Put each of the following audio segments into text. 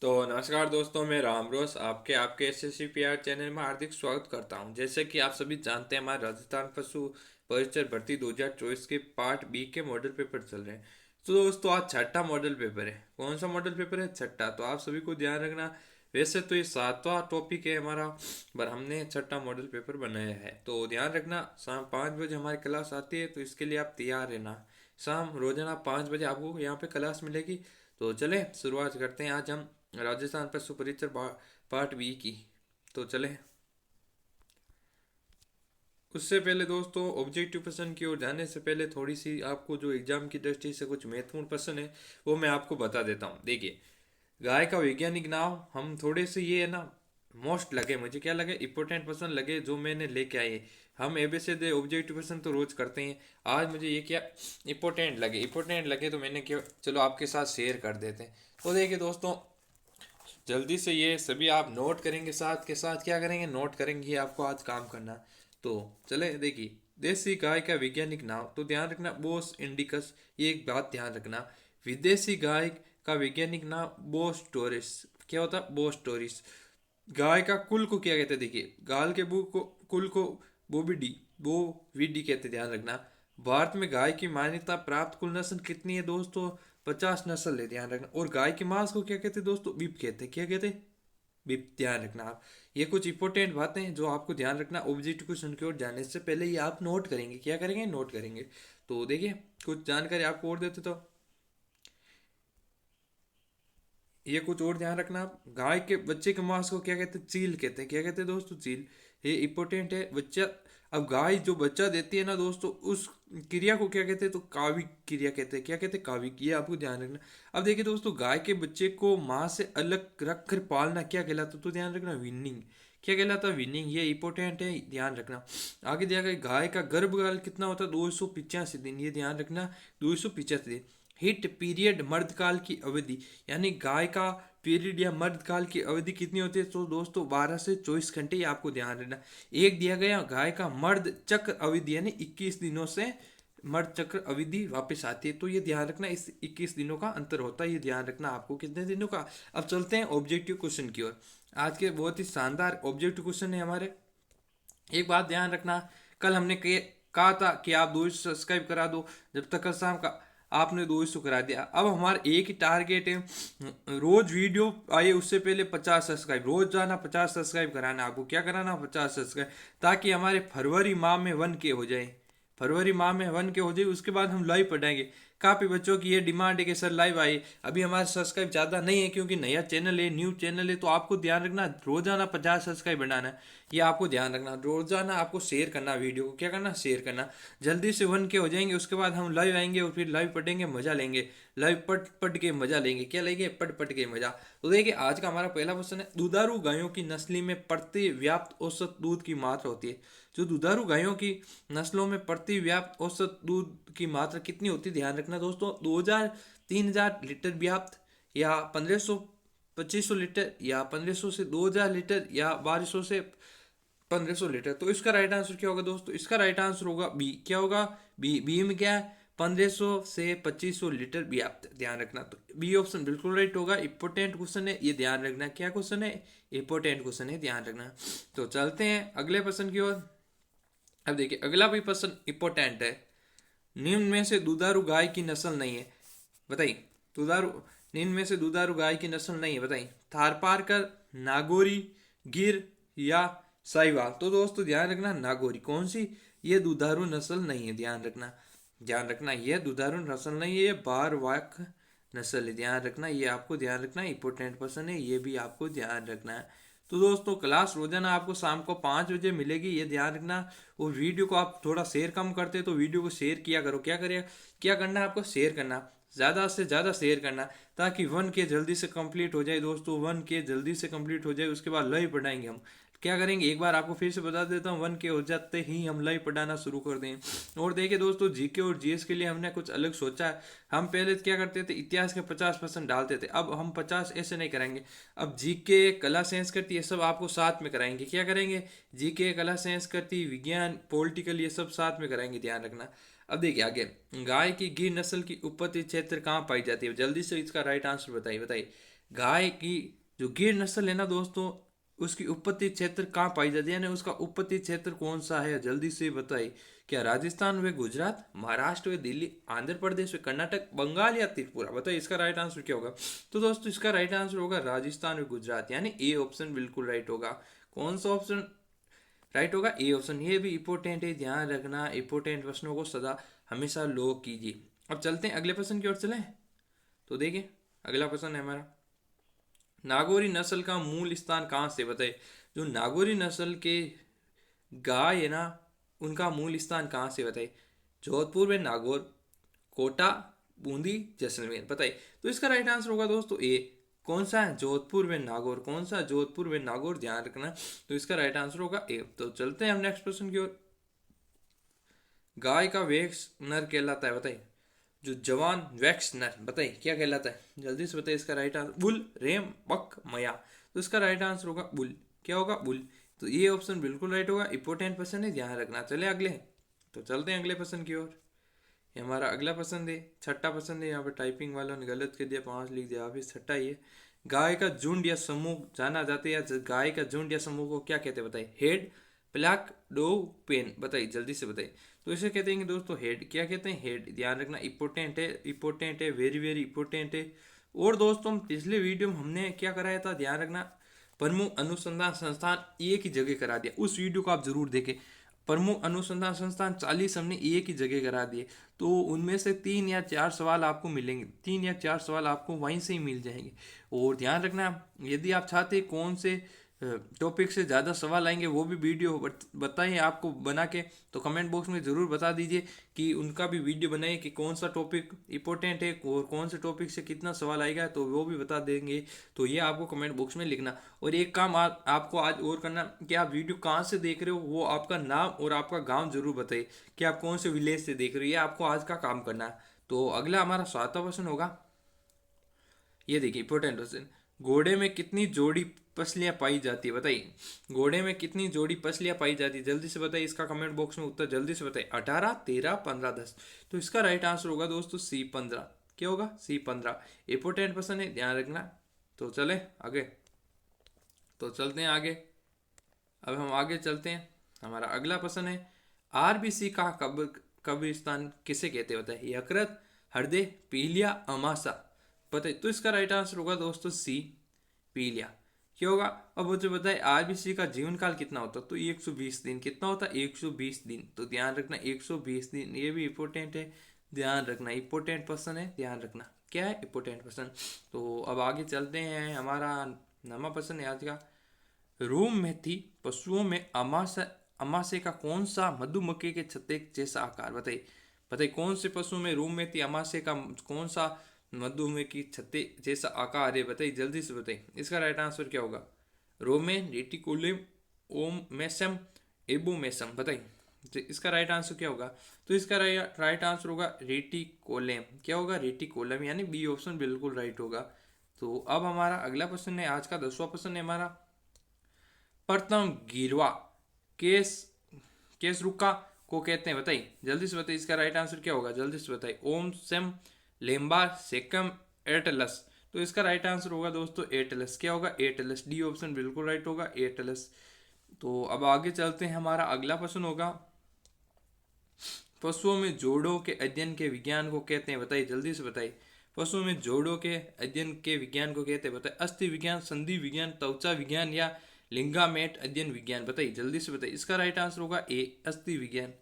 तो नमस्कार दोस्तों, मैं रामरोस आपके आपके एसएससी पीआर चैनल में हार्दिक स्वागत करता हूं। जैसे कि आप सभी जानते हैं, हमारे राजस्थान पशु परिचर भर्ती 2024 के पार्ट बी के मॉडल पेपर चल रहे हैं। तो दोस्तों, आज छठा मॉडल पेपर है। कौन सा मॉडल पेपर है? छठा। तो आप सभी को ध्यान रखना। वैसे तो ये सातवां टॉपिक है हमारा, पर हमने छठा मॉडल पेपर बनाया है। तो ध्यान रखना, शाम 5 बजे हमारी क्लास आती है, तो इसके लिए आप तैयार रहना। शाम रोजाना 5 बजे आपको यहाँ पे क्लास मिलेगी। तो चले शुरुआत करते हैं आज हम राजस्थान पर सुपरिचर पार्ट बी की। तो चले। उससे पहले दोस्तों, ऑब्जेक्टिव प्रश्न की ओर जाने से पहले थोड़ी सी आपको जो एग्जाम की दृष्टि से कुछ महत्वपूर्ण प्रश्न है वो मैं आपको बता देता हूँ। देखिए, गाय का वैज्ञानिक नाम, हम थोड़े से ये है ना, मोस्ट लगे, मुझे क्या लगे, इंपॉर्टेंट प्रश्न लगे जो मैंने लेके आए। हम एबीसी दे ऑब्जेक्टिव प्रश्न तो रोज करते हैं, आज मुझे ये क्या इंपॉर्टेंट लगे तो मैंने क्या, चलो आपके साथ शेयर कर देते हैं। तो देखिए दोस्तों, जल्दी से ये सभी आप नोट करेंगे, साथ के साथ क्या करेंगे, नोट करेंगे, ये आपको आज काम करना। तो चले देखिए, देसी गाय का वैज्ञानिक नाम, तो ध्यान रखना बोस इंडिकस। ये एक बात ध्यान रखना। विदेशी गाय का वैज्ञानिक नाम बोस टोरिस। क्या होता है? बोस टोरिस। गाय का कुल को क्या कहते हैं? देखिए, गाल के बू को कुल को बोविडी, वो वीडी कहते हैं, ध्यान रखना। भारत में गाय की मान्यता प्राप्त कुल नस्ल कितनी है दोस्तों? 50 नस्ल है, ध्यान रखना। और गाय के मांस को क्या कहते हैं दोस्तों? बीफ कहते हैं। क्या कहते हैं? बीफ, ध्यान रखना आप। ये कुछ इंपॉर्टेंट बातें हैं जो आपको ध्यान रखना। ऑब्जेक्टिव क्वेश्चन की ओर जाने से पहले ये आप नोट करेंगे। क्या करेंगे? नोट करेंगे। तो देखिए, कुछ जानकारी आपको और देते तो ये कुछ और ध्यान रखना आप। गाय के बच्चे के मांस को क्या कहते हैं? चील कहते हैं। क्या कहते हैं दोस्तों? चील। ये इंपॉर्टेंट है बच्चा। अब गाय जो बच्चा देती है ना दोस्तों, उस क्रिया को क्या कहते हैं? तो काविक क्रिया कहते हैं। क्या कहते हैं? काविक। ये आपको ध्यान रखना। अब देखिए दोस्तों, गाय के बच्चे को माँ से अलग रख कर पालना क्या कहलाता? तो ध्यान रखना, विनिंग। क्या कहलाता? विनिंग। ये इंपॉर्टेंट है, ध्यान रखना। आगे दिया गया, गाय का गर्भकाल कितना होता है? 285 दिन। ये ध्यान रखना, 285 दिन। हिट पीरियड, मर्दकाल की अवधि, यानी गाय का पीरियड या मर्दकाल की अवधि कितनी होती है? तो दोस्तों 12 से 24 घंटे, ये आपको ध्यान रखना। एक दिया गया, गाय का मर्द चक्र अवधि, यानी 21 दिनों से मर्द चक्र अवधि वापस आती है। तो ये ध्यान रखना, इस 21 दिनों का अंतर होता है, ये ध्यान रखना आपको, कितने दिनों का। अब चलते हैं ऑब्जेक्टिव क्वेश्चन की ओर। आज के बहुत ही शानदार ऑब्जेक्टिव क्वेश्चन है हमारे। एक बात ध्यान रखना, कल हमने कहा था कि आप 200 सब्सक्राइब करा दो। जब तक कल शाम का आपने 200 करा दिया, अब हमारा एक ही टारगेट है, रोज वीडियो आए उससे पहले 50 सब्सक्राइब, रोज जाना 50 सब्सक्राइब कराना। आपको क्या कराना? 50 सब्सक्राइब, ताकि हमारे फरवरी माह में 1K हो जाए। फरवरी माह में 1K हो जाए, उसके बाद हम लाइव पढ़ाएंगे। काफ़ी बच्चों की ये डिमांड है कि सर लाइव आए। अभी हमारे सब्सक्राइब ज़्यादा नहीं है क्योंकि नया चैनल है, न्यू चैनल है। तो आपको ध्यान रखना, रोजाना 50 सब्सक्राइब बनाना है। ये आपको ध्यान रखना, रोजाना आपको शेयर करना, वीडियो को क्या करना? शेयर करना। जल्दी से 1K हो जाएंगे, उसके बाद हम लाइव आएंगे और फिर लाइव पढ़ेंगे, मजा लेंगे। लाइव पढ़ पढ़ के मजा लेंगे। क्या लेंगे? पढ़ पढ़ के मजा। तो देखिए, आज का हमारा पहला क्वेश्चन है, दुधारू गायों की नस्ली में प्रति व्याप्त औसत दूध की मात्रा होती है। जो दुधारू गायों की नस्लों में प्रति व्याप्त औसत दूध की मात्रा कितनी होती है? ध्यान रखना दोस्तों, 2000 3000 लीटर व्याप्त, या 1500 2500 लीटर, या 1500 से 2000 लीटर, या 1200 से 1500 लीटर। तो इसका राइट आंसर क्या होगा दोस्तों? इसका राइट आंसर होगा बी। क्या होगा? बी। बी में क्या है? 1500 से 2500 लीटर व्याप्त, ध्यान रखना। तो बी ऑप्शन बिल्कुल राइट होगा। इंपॉर्टेंट क्वेश्चन है, ये ध्यान रखना। क्या क्वेश्चन है? इंपॉर्टेंट क्वेश्चन है, ध्यान रखना। तो चलते हैं अगले प्रश्न की ओर। अब देखिए, अगला भी प्रश्न इंपॉर्टेंट है। निम्न में से दुधारू गाय की नस्ल नहीं है, बताइए। दुधारू, निम्न में से दुधारू गाय की नस्ल नहीं है, बताइए। थारपारकर, नागौरी, गिर, या साहिवाल। तो दोस्तों ध्यान रखना, नागौरी। कौन सी? ये दुधारू नस्ल नहीं है, ध्यान रखना। ध्यान रखना, ये दुधारू नस्ल नहीं है, ये बारवाक नस्ल है, ध्यान रखना। ये आपको ध्यान रखना, इंपॉर्टेंट पर्सन है, ये भी आपको ध्यान रखना है। तो दोस्तों, क्लास रोजाना आपको शाम को 5 बजे मिलेगी, ये ध्यान रखना। और वीडियो को आप थोड़ा शेयर कम करते तो वीडियो को शेयर किया करो। क्या करिए, क्या करना है आपको? शेयर करना, ज़्यादा से ज़्यादा शेयर करना, ताकि 1K जल्दी से कंप्लीट हो जाए दोस्तों। 1K जल्दी से कंप्लीट हो जाए, उसके बाद लाइव पढ़ाएंगे हम। क्या करेंगे, एक बार आपको फिर से बता देता हूँ, 1K हो जाते ही हम लाइव पढ़ाना शुरू कर दें। और देखिए दोस्तों, जीके और जीएस के लिए हमने कुछ अलग सोचा है। हम पहले क्या करते थे, इतिहास के 50% डालते थे, अब हम 50 ऐसे नहीं करेंगे। अब जीके, कला, संस्कृत, ये सब आपको साथ में कराएंगे। क्या करेंगे? जीके, कला, संस्कृति, विज्ञान, पॉलिटिकल, ये सब साथ में कराएंगे, ध्यान रखना। अब देखिए आगे, गाय की गिर नस्ल की उत्पत्ति क्षेत्र कहाँ पाई जाती है? जल्दी से इसका राइट आंसर बताइए, बताइए। गाय की जो गिर नस्ल है ना दोस्तों, उसकी उत्पत्ति क्षेत्र कहाँ पाई जाती है, यानी उसका उत्पत्ति क्षेत्र कौन सा है, जल्दी से बताइए। क्या राजस्थान व गुजरात, महाराष्ट्र व दिल्ली, आंध्र प्रदेश व कर्नाटक, बंगाल या त्रिपुरा? बताइए इसका राइट आंसर क्या होगा। तो दोस्तों इसका राइट आंसर होगा राजस्थान व गुजरात, यानी ए ऑप्शन बिल्कुल राइट होगा। कौन सा ऑप्शन राइट होगा? A option. ये भी इंपॉर्टेंट है, ध्यान रखना, इंपॉर्टेंट प्रश्नों को सदा हमेशा लॉक कीजिए। अब चलते हैं अगले प्रश्न की ओर चलें। तो देखिए अगला प्रश्न है हमारा, नागौरी नस्ल का मूल स्थान कहाँ से? बताइए। जो नागौरी नस्ल के गाय है ना, उनका मूल स्थान कहाँ से? बताइए। जोधपुर में नागौर, कोटा, बूंदी, जैसलमेर? बताइए। तो इसका राइट आंसर होगा दोस्तों ए। कौन सा है? जोधपुर में नागौर। कौन सा? जोधपुर में नागौर, ध्यान रखना। तो इसका राइट आंसर होगा ए। तो चलते हैं हम नेक्स्ट क्वेश्चन की ओर। गाय का वैक्स नर कहलाता है, बताइए। जो जवान वैक्स नर, बताइए क्या कहलाता है, जल्दी से बताइए इसका राइट आंसर। बुल, रेम, बक, मया? तो इसका राइट आंसर होगा बुल। क्या होगा? बुल। तो ये ऑप्शन बिल्कुल राइट होगा, इंपॉर्टेंट क्वेश्चन है, ध्यान रखना। चले अगले। तो चलते हैं अगले प्रश्न की ओर। ये हमारा अगला पसंद है, छठा पसंद है। यहाँ पे टाइपिंग वालों ने गलत कर दिया, 5 लिख दिया, अभी छठा ही है। गाय का झुंड या समूह जाना जाता है, या गाय का झुंड या समूह को क्या कहते हैं? बताइए। Head, plaque, dough, pen? बताइए जल्दी से बताइए। तो इसे कहते हैं दोस्तों हेड। क्या कहते हैं? हेड। ध्यान रखना, इंपॉर्टेंट है, इंपॉर्टेंट है, वेरी वेरी इंपॉर्टेंट है। और दोस्तों पिछले वीडियो में हमने क्या कराया था, ध्यान रखना, प्रमुख अनुसंधान संस्थान एक ही जगह करा दिया। उस वीडियो को आप जरूर देखें। प्रमुख अनुसंधान संस्थान 40 हमने एक ही जगह करा दिए। तो उनमें से 3 या 4 सवाल आपको मिलेंगे, 3 या 4 सवाल आपको वहीं से ही मिल जाएंगे। और ध्यान रखना, यदि आप चाहते हैं कौन से टॉपिक से ज़्यादा सवाल आएंगे, वो भी वीडियो बताएं आपको बना के, तो कमेंट बॉक्स में ज़रूर बता दीजिए कि उनका भी वीडियो बनाइए कि कौन सा टॉपिक इंपॉर्टेंट है और कौन से टॉपिक से कितना सवाल आएगा, तो वो भी बता देंगे। तो ये आपको कमेंट बॉक्स में लिखना। और एक काम आपको आज और करना कि आप वीडियो कहाँ से देख रहे हो, वो आपका नाम और आपका गाँव जरूर बताइए कि आप कौन से विलेज से देख रहे हो। ये आपको आज का काम करना है। तो अगला हमारा 7वां क्वेश्चन होगा। ये देखिए इंपॉर्टेंट क्वेश्चन, घोड़े में कितनी जोड़ी पसलियां पाई जाती है? बताइए। घोड़े में कितनी जोड़ी पसलियां पाई जाती है, जल्दी से बताइए। इसका कमेंट बॉक्स में उत्तर जल्दी से बताइए। 18, 13, 15, 10? तो इसका राइट आंसर होगा दोस्तों सी 15। क्या होगा? सी 15। इंपॉर्टेंट क्वेश्चन है, ध्यान रखना। तो चले आगे। तो चलते हैं आगे। अब हम आगे चलते हैं। हमारा अगला प्रश्न है, आरबीसी का कब्रिस्तान किसे कहते हैं? बताइए। यकृत, हृदय, पीलिया, अमाशा? बताइए। तो इसका राइट आंसर होगा दोस्तों सी, पीलिया। क्या होगा? अब मुझे बताए आरबीसी का जीवन काल कितना होता है? तो 120 दिन। कितना होता है? 120 दिन। तो ध्यान रखना 120 दिन, ये भी इंपॉर्टेंट है, ध्यान रखना, इंपॉर्टेंट पर्सन है, ध्यान रखना। क्या है? Important person. तो अब आगे चलते हैं। हमारा नवा पर्सन है आज का, रूम में थी पशुओं में अमाशय का कौन सा मधुमक्खी के छत्ते जैसा आकार? बताइए। बताइए कौन से पशु में रूम में थी अमाशय का कौन सा मधुमक्खी छत्ते जैसा आकार है? बताइए जल्दी से बताइए। इसका राइट आंसर क्या होगा? Rumen, reticulum, omasum, abomasum? बताइए। तो इसका राइट आंसर क्या होगा? तो इसका राइट आंसर होगा रेटिकोलेम। क्या होगा? रेटिकोलम, यानी बी ऑप्शन बिल्कुल राइट होगा। तो अब हमारा अगला प्रश्न है, आज का 10वां प्रश्न है हमारा, प्रथम गिरवा केस केस रुका को कहते हैं? बताइए जल्दी से बताइए। इसका राइट आंसर क्या होगा? जल्दी से बताइए। ओम, सेम, लेम्बा, सेकम, एटलस? तो इसका राइट आंसर होगा दोस्तों एटलस। क्या होगा? एटलस। डी ऑप्शन बिल्कुल राइट होगा, एटलस। तो अब आगे चलते हैं। हमारा अगला प्रश्न होगा, पशुओं में जोड़ों के अध्ययन के विज्ञान को कहते हैं? बताइए जल्दी से बताइए। पशुओं में जोड़ों के अध्ययन के विज्ञान को कहते हैं? बताइए। अस्थि विज्ञान, संधि विज्ञान, त्वचा विज्ञान या लिंगामेट अध्ययन विज्ञान? बताइए जल्दी से बताइए। इसका राइट आंसर होगा ए, अस्थि विज्ञान।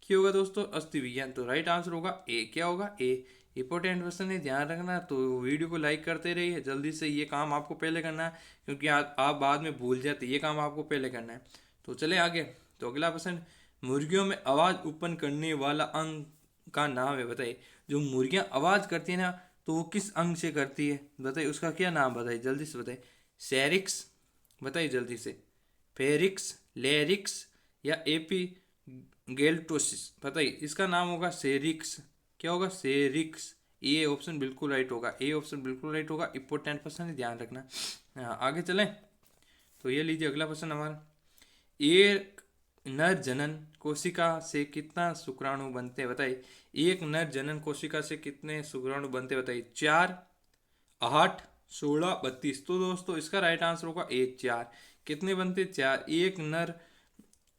क्या होगा दोस्तों? अस्थि विज्ञान। तो राइट आंसर होगा ए। क्या होगा? ए। इंपॉर्टेंट क्वेश्चन है, ध्यान रखना। तो वीडियो को लाइक करते रहिए जल्दी से, ये काम आपको पहले करना है, क्योंकि आप बाद में भूल जाते, ये काम आपको पहले करना है। तो चले आगे। तो अगला प्रश्न, मुर्गियों में आवाज उत्पन्न करने वाला अंग का नाम है? बताइए। जो मुर्गियां आवाज करती है ना, तो वो किस अंग से करती है? बताइए उसका क्या नाम? बताइए जल्दी से बताइए। सेरिक्स? बताइए जल्दी से। फेरिक्स, लेरिक्स या एपी गेल्टोसिस? बताइए। इसका नाम होगा सेरिक्स। क्या होगा? सेरिक्स। ए ऑप्शन बिल्कुल राइट होगा, ए ऑप्शन बिल्कुल राइट होगा, इंपॉर्टेंट क्वेश्चन है, ध्यान रखना। आगे चलें। तो ये लीजिए अगला क्वेश्चन हमारा, एक नर जनन कोशिका से कितना शुक्राणु बनते हैं? बताइए। एक नर जनन कोशिका से कितने शुक्राणु बनते हैं? बताइए। 4, 8, 16 32। तो दोस्तों इसका राइट आंसर होगा ए 4। कितने बनते? 4। एक नर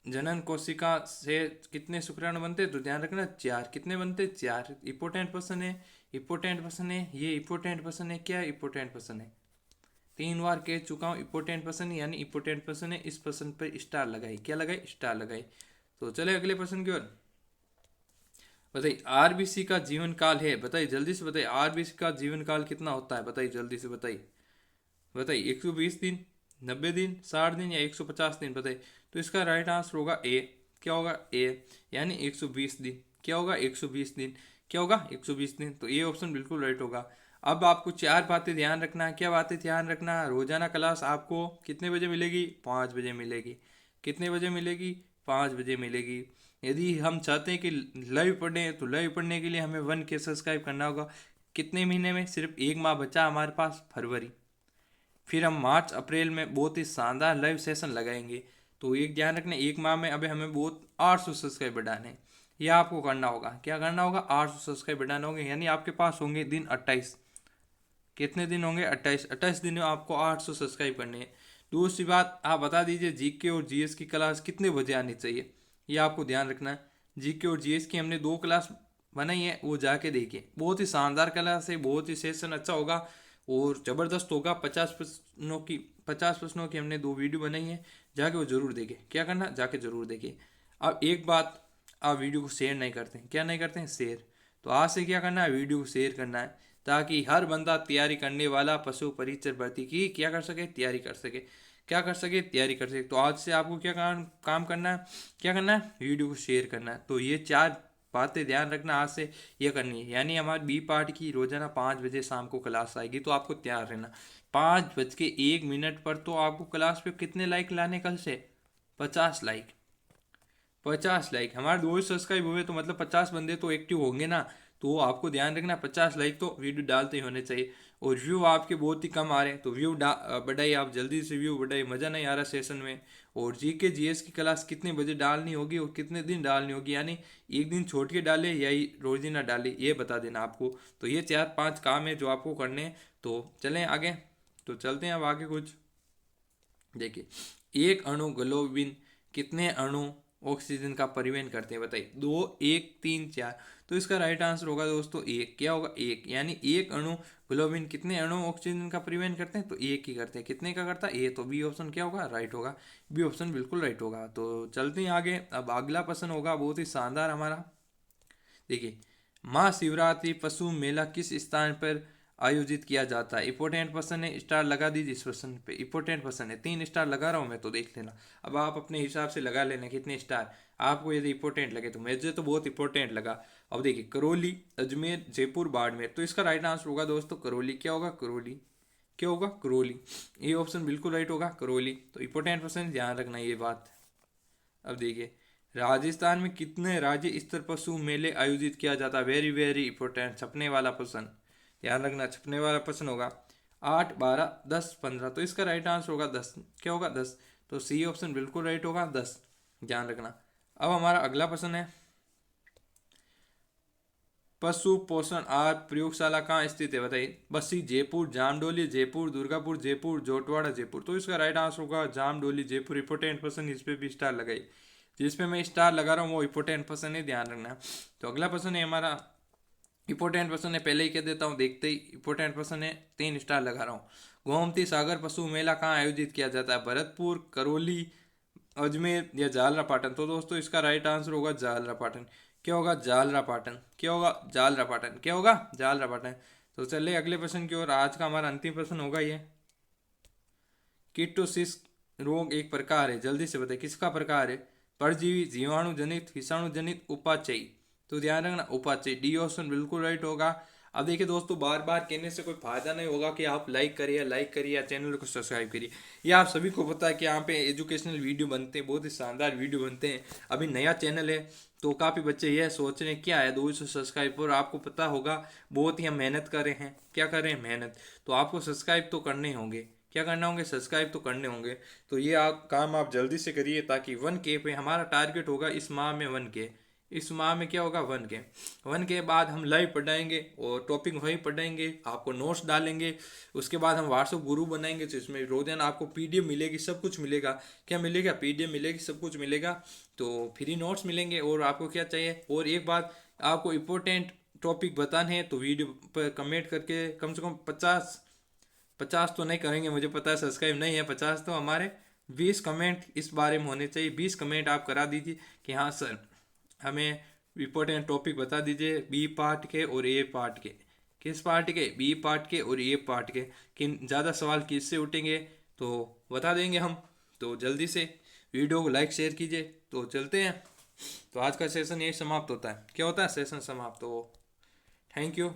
जनन कोशिका से कितने शुक्राणु बनते? तो ध्यान रखना 4। कितने बनते? 4। इंपॉर्टेंट क्वेश्चन है, इंपॉर्टेंट क्वेश्चन है, ये इंपॉर्टेंट क्वेश्चन है। क्या इंपॉर्टेंट क्वेश्चन है? 3 बार कह चुका हूँ इंपॉर्टेंट प्रश्न, यानी इंपॉर्टेंट प्रश्न है। इस प्रश्न पर स्टार लगाई। क्या लगाई? स्टार लगाई। तो चले अगले प्रश्न की ओर। बताइए आरबीसी का जीवन काल है, बताइए जल्दी से बताइए, आरबीसी का जीवन काल कितना होता है? बताइए जल्दी से बताइए। बताइए 120 दिन, 90 दिन, 60 दिन या 150 दिन? बताइए। तो इसका राइट आंसर होगा ए। क्या होगा? ए, यानी 120 दिन। क्या होगा? 120 दिन। क्या होगा? 120 दिन। तो ये ऑप्शन बिल्कुल राइट होगा। अब आपको 4 बातें ध्यान रखना है। क्या बातें ध्यान रखना है? रोजाना क्लास आपको कितने बजे मिलेगी? 5 बजे मिलेगी। कितने बजे मिलेगी? 5 बजे मिलेगी। यदि हम चाहते हैं कि लाइव पढ़ें तो लाइव पढ़ने के लिए हमें 1K सब्सक्राइब करना होगा। कितने महीने में? सिर्फ एक माह बचा हमारे पास, फरवरी। फिर हम मार्च अप्रैल में बहुत ही शानदार लाइव सेशन लगाएंगे। तो एक ध्यान रखना, एक माह में अभी हमें बहुत 800 सब्सक्राइब बढ़ाने हैं। यह आपको करना होगा। क्या करना होगा? 800 सब्सक्राइब बढ़ाने होंगे, यानी आपके पास होंगे दिन 28। कितने दिन होंगे? 28। 28 दिन में आपको 800 सब्सक्राइब करने हैं। दूसरी बात, आप बता दीजिए जीके और जीएस की क्लास कितने बजे आनी चाहिए, ये आपको ध्यान रखना है। जीके और जीएस की हमने 2 क्लास बनाई है, वो जाके देखिए। बहुत ही शानदार क्लास है, बहुत ही सेशन अच्छा होगा और ज़बरदस्त होगा। 50 प्रश्नों की हमने 2 वीडियो बनाई है, जाके वो ज़रूर देखें। क्या करना? जाके ज़रूर देखिए। अब एक बात, आप वीडियो को शेयर नहीं करते हैं। क्या नहीं करते हैं? शेयर। तो आज से क्या करना है? वीडियो को शेयर करना है, ताकि हर बंदा तैयारी करने वाला पशु परिचर भर्ती की क्या कर सके? तैयारी कर सके। क्या कर सके? तैयारी कर सके। तो आज से आपको क्या काम करना है? क्या करना है? वीडियो को शेयर करना है। तो ये 4 बातें ध्यान रखना, आज से ये करनी है। यानी हमारी बी पार्ट की रोजाना 5 बजे शाम को क्लास आएगी, तो आपको तैयार रहना। 5 बज के 1 मिनट पर तो आपको क्लास पे कितने लाइक लाने? कल से 50 लाइक। 50 लाइक। हमारे 2 ही सब्सक्राइब हुए तो मतलब 50 बंदे तो एक्टिव होंगे ना। तो आपको ध्यान रखना, 50 लाइक तो वीडियो डालते ही होने चाहिए। और व्यू आपके बहुत ही कम आ रहे हैं, तो व्यू बढ़ाइए, आप जल्दी से व्यू बढ़ाइए। मज़ा नहीं आ रहा सेशन में। और जीके जीएस की क्लास कितने बजे डालनी होगी और कितने दिन डालनी होगी, यानी एक दिन छोड़ के डाले या रोजाना डाले, ये बता देना आपको। तो ये 4 5 काम है जो आपको करने हैं। तो चलें आगे। तो चलते हैं अब आगे कुछ। देखिए एक अणु ग्लोबिन कितने अणु ऑक्सीजन का परिवहन करते हैं? बताइए। 2 1 3 4। तो इसका राइट आंसर होगा दोस्तों 1। क्या होगा? 1, यानी एक अणु ग्लोबिन कितने अणु ऑक्सीजन का परिवहन करते हैं? तो 1 ही करते हैं। कितने का करता है? ए। तो बी ऑप्शन क्या होगा? राइट होगा। बी ऑप्शन बिल्कुल राइट होगा। तो चलते हैं आगे। अब अगला प्रश्न होगा बहुत ही शानदार हमारा। देखिए महाशिवरात्रि पशु मेला किस स्थान पर आयोजित किया जाता है? इंपॉर्टेंट क्वेश्चन है, स्टार लगा दीजिए इस क्वेश्चन पे। इंपॉर्टेंट क्वेश्चन है, 3 स्टार लगा रहा हूँ मैं, तो देख लेना। अब आप अपने हिसाब से लगा लेना कितने स्टार आपको यदि इंपॉर्टेंट लगे। तो मुझे तो बहुत इंपॉर्टेंट लगा। अब देखिए करौली, अजमेर, जयपुर, बाड़मेर। तो इसका राइट आंसर होगा दोस्तों करौली। क्या होगा? करौली। क्या होगा? करौली। ये ऑप्शन बिल्कुल राइट होगा, करौली। तो इंपॉर्टेंट क्वेश्चन, ध्यान रखना ये बात। अब देखिए राजस्थान में कितने राज्य स्तर पशु मेले आयोजित किया जाता है? वेरी वेरी इंपॉर्टेंट, छपने वाला प्रश्न, ध्यान रखना, छपने वाला प्रश्न होगा। 8 12 10 15। तो इसका राइट आंसर होगा 10। क्या होगा? 10। तो सी ऑप्शन बिल्कुल राइट होगा, 10, ध्यान रखना। अब हमारा अगला प्रश्न है पशु पोषण आहार प्रयोगशाला कहाँ स्थित है? बताइए। बस्सी, जयपुर, जामडोली, जयपुर, दुर्गापुर, जयपुर, जोटवाड़ा, जयपुर। तो इसका राइट आंसर होगा जामडोली, जयपुर। इंपोर्टेंट प्रश्न, इस पे भी स्टार लगाई। जिसपे मैं स्टार लगा रहा हूँ वो इंपोर्टेंट प्रश्न है, ध्यान रखना। तो अगला प्रश्न है हमारा, इंपोर्टेंट प्रश्न है, पहले ही कह देता हूँ, देखते ही इंपोर्टेंट प्रश्न है, 3 स्टार लगा रहा हूँ। गोमती सागर पशु मेला कहाँ आयोजित किया जाता है? भरतपुर, करौली, अजमेर या जालरापाटन? तो दोस्तों इसका राइट आंसर होगा जालरापाटन। क्या होगा? जालरापाटन। क्या होगा? जालरापाटन। क्या होगा? जालरापाटन। तो चलिए अगले प्रश्न की ओर। आज का हमारा अंतिम प्रश्न होगा ये, किटोसिस रोग एक प्रकार है, जल्दी से बताइए किसका प्रकार है? परजीवी, जीवाणु जनित, विषाणु जनित, उपाचयी? तो ध्यान रखना उपाचयी। डी ऑप्शन बिल्कुल राइट होगा। अब देखिए दोस्तों, बार बार कहने से कोई फायदा नहीं होगा कि आप लाइक करिए या चैनल को सब्सक्राइब करिए। ये आप सभी को पता है कि यहाँ पे एजुकेशनल वीडियो बनते हैं, बहुत ही शानदार वीडियो बनते हैं। अभी नया चैनल है तो काफ़ी बच्चे यह सोच रहे हैं क्या है 200 सब्सक्राइब, और आपको पता होगा बहुत ही हम मेहनत कर रहे हैं। क्या कर रहे हैं? मेहनत। तो आपको सब्सक्राइब तो करने होंगे। क्या करना होंगे? सब्सक्राइब तो करने होंगे। तो ये आप काम आप जल्दी से करिए, ताकि 1K पे हमारा टारगेट होगा इस माह में 1K। इस माह में क्या होगा 1K। 1K बाद हम लाइव पढ़ाएंगे और टॉपिक वहीं पढ़ाएंगे, आपको नोट्स डालेंगे। उसके बाद हम व्हाट्सएप ग्रुप बनाएंगे, तो इसमें रोजाना आपको पीडीएफ मिलेगी, सब कुछ मिलेगा। क्या मिलेगा? पीडीएफ मिलेगी, सब कुछ मिलेगा। तो फ्री नोट्स मिलेंगे। और आपको क्या चाहिए? और एक बात, आपको इम्पोर्टेंट टॉपिक बताने हैं तो वीडियो पर कमेंट करके कम से कम 50 तो नहीं करेंगे, मुझे पता है सब्सक्राइब नहीं है, 50 तो हमारे 20 कमेंट इस बारे में होने चाहिए। 20 कमेंट आप करा दीजिए कि हाँ सर हमें इम्पोर्टेंट टॉपिक बता दीजिए, बी पार्ट के और ए पार्ट के। किस पार्ट के? बी पार्ट के और ए पार्ट के। किन ज़्यादा सवाल किससे उठेंगे तो बता देंगे हम। तो जल्दी से वीडियो को लाइक शेयर कीजिए। तो चलते हैं। तो आज का सेशन यही समाप्त होता है। क्या होता है? सेशन समाप्त। तो थैंक यू।